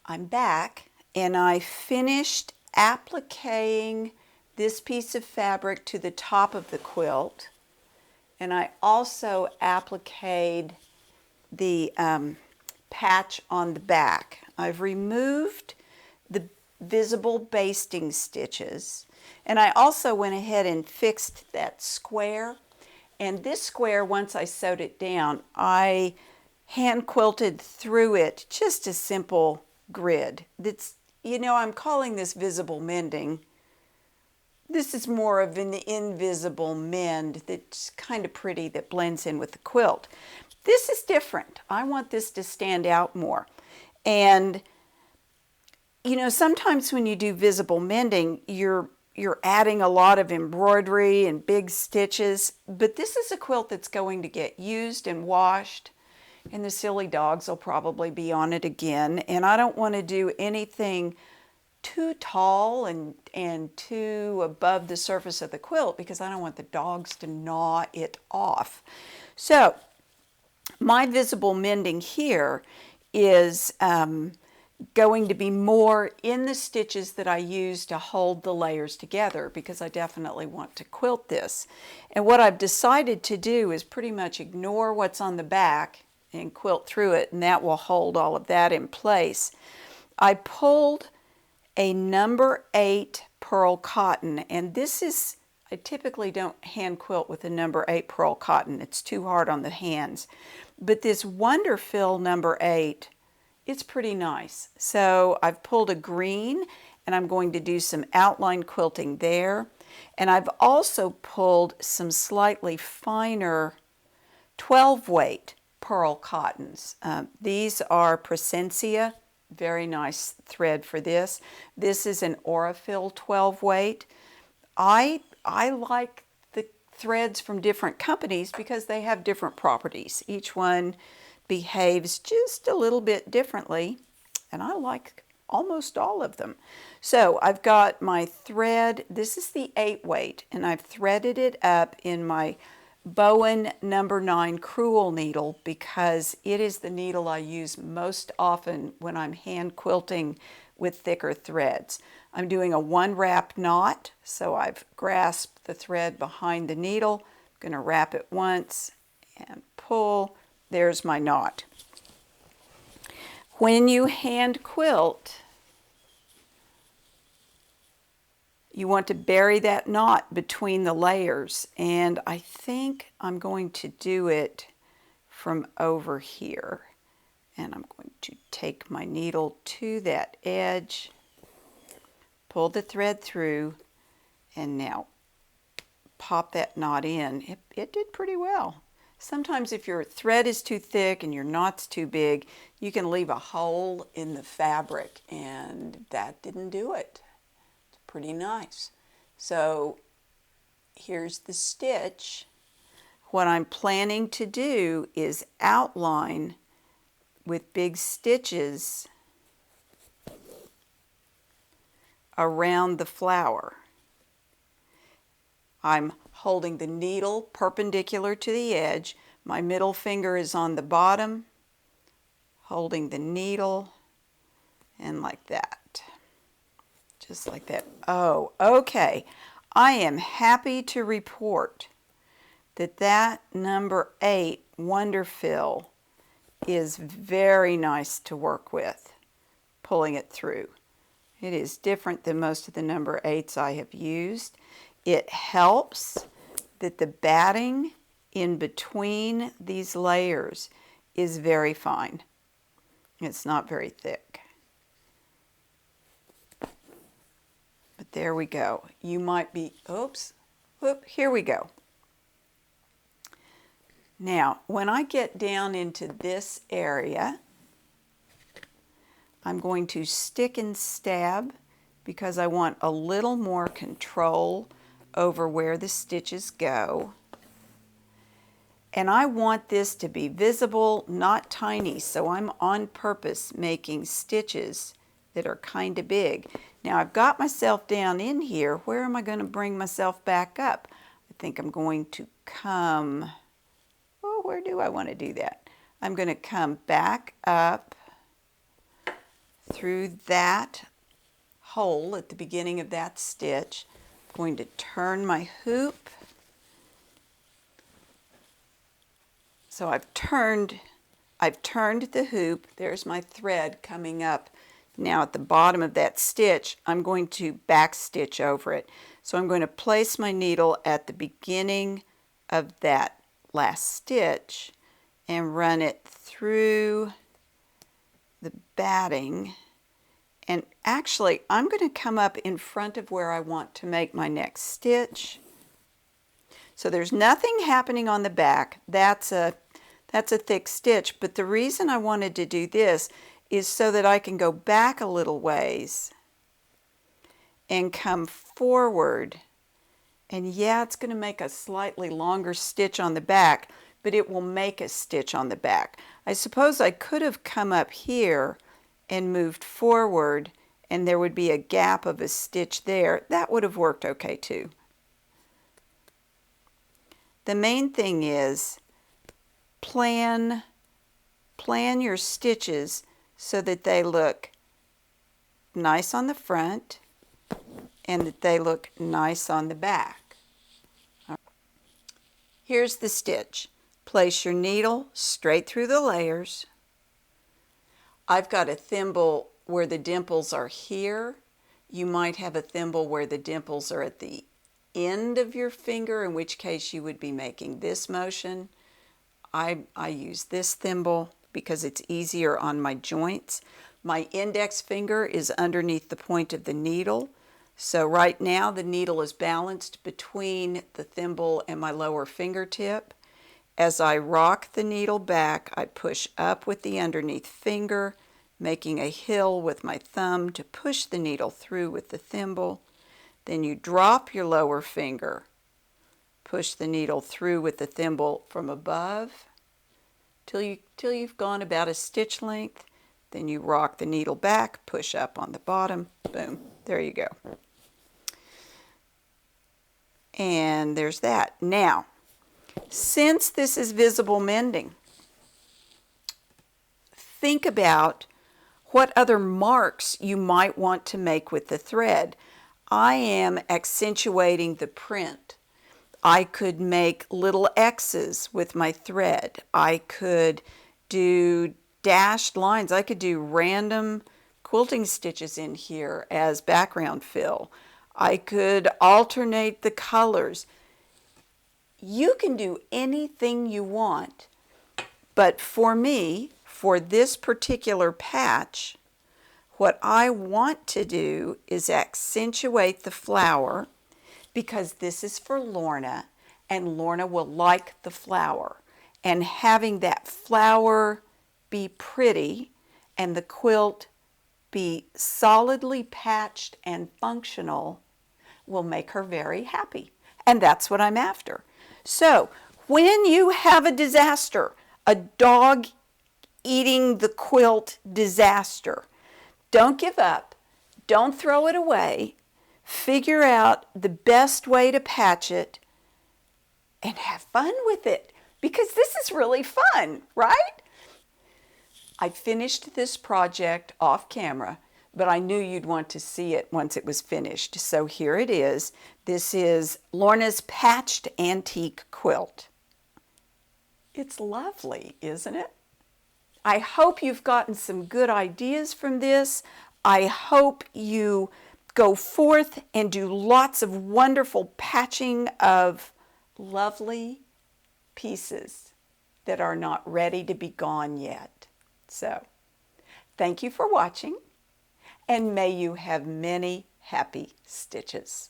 I'm back and I finished appliquing this piece of fabric to the top of the quilt, and I also appliqued the patch on the back. I've removed the visible basting stitches, and I also went ahead and fixed that square. And this square, once I sewed it down, I hand quilted through it just a simple grid. That's, I'm calling this visible mending. This is more of an invisible mend that's kind of pretty, that blends in with the quilt. This is different. I want this to stand out more. And sometimes when you do visible mending, you're adding a lot of embroidery and big stitches, but this is a quilt that's going to get used and washed, and the silly dogs will probably be on it again. And I don't want to do anything too tall and too above the surface of the quilt, because I don't want the dogs to gnaw it off. So my visible mending here is going to be more in the stitches that I use to hold the layers together, because I definitely want to quilt this. And what I've decided to do is pretty much ignore what's on the back and quilt through it, and that will hold all of that in place. I pulled a number 8 pearl cotton, and this is, I typically don't hand quilt with a number 8 pearl cotton. It's too hard on the hands. But this Wonderfill number 8, it's pretty nice. So I've pulled a green, and I'm going to do some outline quilting there. And I've also pulled some slightly finer 12 weight pearl cottons. These are Presencia, very nice thread for this. This is an Aurifil 12 weight. I like the threads from different companies because they have different properties. Each one behaves just a little bit differently, and I like almost all of them. So I've got my thread. This is the 8 weight, and I've threaded it up in my Bowen number 9 crewel needle, because it is the needle I use most often when I'm hand quilting with thicker threads. I'm doing a 1 wrap knot, so I've grasped the thread behind the needle. I'm going to wrap it once and pull. There's my knot. When you hand quilt, you want to bury that knot between the layers, and I think I'm going to do it from over here. And I'm going to take my needle to that edge, pull the thread through, and now pop that knot in. It did pretty well. Sometimes if your thread is too thick and your knot's too big, you can leave a hole in the fabric, and that didn't do it. Pretty nice. So here's the stitch. What I'm planning to do is outline with big stitches around the flower. I'm holding the needle perpendicular to the edge. My middle finger is on the bottom, holding the needle, and like that. Just like that. Oh, okay. I am happy to report that number 8 Wonderfill is very nice to work with, pulling it through. It is different than most of the number 8s I have used. It helps that the batting in between these layers is very fine. It's not very thick. But there we go. You might be, here we go. Now, when I get down into this area, I'm going to stick and stab, because I want a little more control over where the stitches go. And I want this to be visible, not tiny, so I'm on purpose making stitches that are kind of big. Now I've got myself down in here. Where am I going to bring myself back up? I think I'm going to come, where do I want to do that? I'm going to come back up through that hole at the beginning of that stitch. I'm going to turn my hoop. So I've turned the hoop. There's my thread coming up. Now at the bottom of that stitch, I'm going to back stitch over it. So I'm going to place my needle at the beginning of that last stitch and run it through the batting. And actually, I'm going to come up in front of where I want to make my next stitch. So there's nothing happening on the back. That's a thick stitch, but the reason I wanted to do this is so that I can go back a little ways and come forward. And yeah, it's going to make a slightly longer stitch on the back, but it will make a stitch on the back. I suppose I could have come up here and moved forward, and there would be a gap of a stitch there. That would have worked okay too. The main thing is plan your stitches so that they look nice on the front and that they look nice on the back. Here's the stitch. Place your needle straight through the layers. I've got a thimble where the dimples are here. You might have a thimble where the dimples are at the end of your finger, in which case you would be making this motion. I use this thimble because it's easier on my joints. My index finger is underneath the point of the needle. So right now the needle is balanced between the thimble and my lower fingertip. As I rock the needle back, I push up with the underneath finger, making a hill with my thumb to push the needle through with the thimble. Then you drop your lower finger, push the needle through with the thimble from above till you've gone about a stitch length. Then you rock the needle back, push up on the bottom, boom, there you go. And there's that. Now, since this is visible mending, think about what other marks you might want to make with the thread. I am accentuating the print. I could make little X's with my thread. I could do dashed lines. I could do random quilting stitches in here as background fill. I could alternate the colors. You can do anything you want, but for me, for this particular patch, what I want to do is accentuate the flower, because this is for Lorna, and Lorna will like the flower. And having that flower be pretty and the quilt be solidly patched and functional will make her very happy. And that's what I'm after. So when you have a disaster, a dog eating the quilt disaster, don't give up. Don't throw it away. Figure out the best way to patch it and have fun with it, because this is really fun, right? I finished this project off camera, but I knew you'd want to see it once it was finished. So here it is. This is Lorna's patched antique quilt. It's lovely, isn't it? I hope you've gotten some good ideas from this. I hope you go forth and do lots of wonderful patching of lovely pieces that are not ready to be gone yet. So, thank you for watching, and may you have many happy stitches.